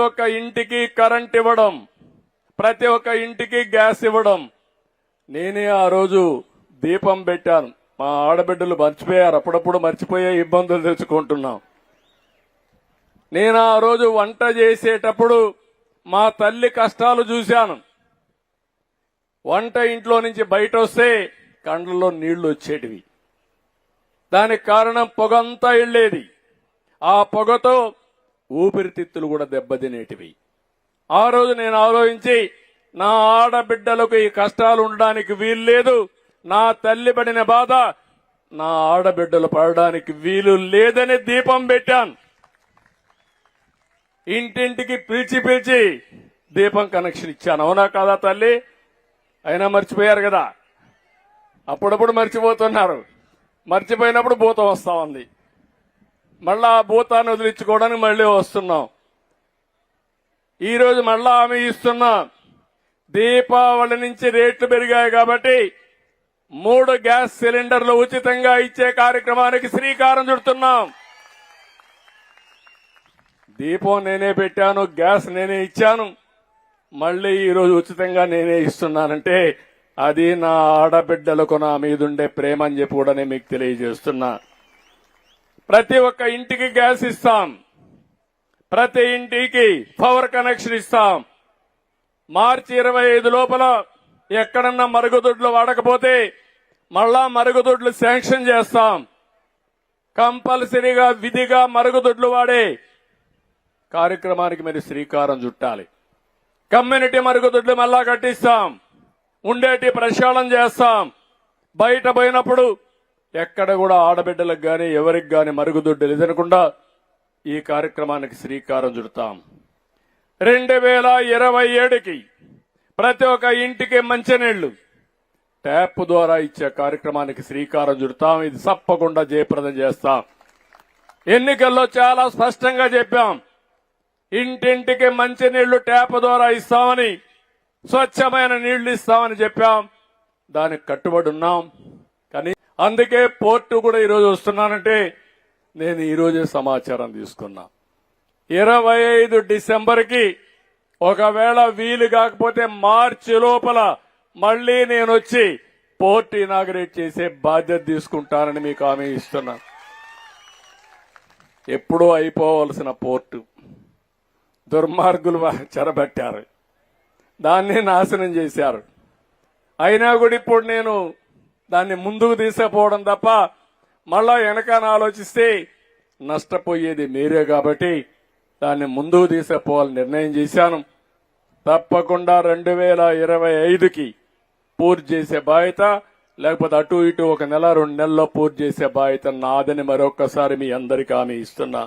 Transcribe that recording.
ఒక్క ఇంటికి కరెంట్ ఇవ్వడం, ప్రతి ఒక్క ఇంటికి గ్యాస్ ఇవ్వడం. నేనే ఆ రోజు దీపం పెట్టాను. మా ఆడబిడ్డలు మర్చిపోయారు, అప్పుడప్పుడు మర్చిపోయే ఇబ్బందులు తెచ్చుకుంటున్నాం. నేను ఆ రోజు వంట చేసేటప్పుడు మా తల్లి కష్టాలు చూశాను. వంట ఇంట్లో నుంచి బయట వస్తే కండ్లలో నీళ్లు వచ్చేటివి. దానికి కారణం పొగంతా వెళ్ళేది. ఆ పొగతో ఊపిరితిత్తులు కూడా దెబ్బతినేటివి. ఆ రోజు నేను ఆలోచించి నా ఆడబిడ్డలకు ఈ కష్టాలు ఉండడానికి వీల్లేదు, నా తల్లి పడిన బాధ నా ఆడబిడ్డలు పడడానికి వీలు లేదని దీపం పెట్టాను. ఇంటింటికి పిలిచి దీపం కనెక్షన్ ఇచ్చాను. అవునా కాదా తల్లి? అయినా మర్చిపోయారు కదా. అప్పుడప్పుడు మర్చిపోతున్నారు. మర్చిపోయినప్పుడు భూతం వస్తా ఉంది. మళ్ళా ఆ భూతాన్ని వదిలించుకోవడానికి మళ్ళీ వస్తున్నాం. ఈ రోజు మళ్ళా హామీ ఇస్తున్నా. దీపావళి నుంచి రేట్లు పెరిగాయి కాబట్టి 3 గ్యాస్ సిలిండర్లు ఉచితంగా ఇచ్చే కార్యక్రమానికి శ్రీకారం చుడుతున్నాం. దీపం నేనే పెట్టాను, గ్యాస్ నేనే ఇచ్చాను, మళ్ళీ ఈ రోజు ఉచితంగా నేనే ఇస్తున్నానంటే అది నా ఆడబిడ్డలకు నా మీదుండే ప్రేమ అని చెప్పి కూడా నేను మీకు తెలియజేస్తున్నా. ప్రతి ఒక్క ఇంటికి గ్యాస్ ఇస్తాం, ప్రతి ఇంటికి పవర్ కనెక్షన్ ఇస్తాం. మార్చి 25 లోపల ఎక్కడన్నా మరుగుదొడ్లు వాడకపోతే మళ్ళా మరుగుదొడ్లు శాంక్షన్ చేస్తాం. కంపల్సరీగా విధిగా మరుగుదొడ్లు వాడే కార్యక్రమానికి మీరు శ్రీకారం చుట్టాలి. కమ్యూనిటీ మరుగుదొడ్లు మళ్ళా కట్టిస్తాం, ఉండేటి ప్రక్షాళన చేస్తాం. బయట పోయినప్పుడు ఎక్కడ కూడా ఆడబిడ్డలకు గాని ఎవరికి గాని మరుగుదొడ్లు ఎదురకుండా ఈ కార్యక్రమానికి శ్రీకారం చుడతాం. 2027కి ప్రతి ఒక్క ఇంటికి మంచినీళ్లు ట్యాప్ ద్వారా ఇచ్చే కార్యక్రమానికి శ్రీకారం చుడతాం. ఇది తప్పకుండా జయప్రదం చేస్తాం. ఎన్నికల్లో చాలా స్పష్టంగా చెప్పాం, ఇంటింటికి మంచినీళ్లు ట్యాప్ ద్వారా ఇస్తామని, స్వచ్ఛమైన నీళ్లు ఇస్తామని చెప్పాం. దానికి కట్టుబడి ఉన్నాం. కానీ అందుకే పోర్టు కూడా ఈరోజు వస్తున్నానంటే నేను ఈరోజే సమాచారం తీసుకున్నా. 25 డిసెంబర్కి ఒకవేళ వీలు కాకపోతే మార్చి లోపల మళ్లీ నేను వచ్చి పోర్టు ఇనాగరేట్ చేసే బాధ్యత తీసుకుంటానని మీకు హామీ ఇస్తున్నా. ఎప్పుడూ అయిపోవలసిన పోర్టు దుర్మార్గులు చెరబట్టారు, దాన్ని నాశనం చేశారు. అయినా కూడా ఇప్పుడు నేను దాన్ని ముందుకు తీసుకుపోవడం తప్ప మళ్ళా వెనకాల ఆలోచిస్తే నష్టపోయేది మీరే కాబట్టి దాన్ని ముందుకు తీసుకుపోవాలని నిర్ణయం చేశాను. తప్పకుండా 2025కి పూర్తి చేసే బాధ్యత, లేకపోతే అటు ఇటు 1 నెల 2 నెలల్లో పూర్తి చేసే బాధ్యత నాదని మరొక్కసారి మీ అందరికీ హామీ ఇస్తున్నా.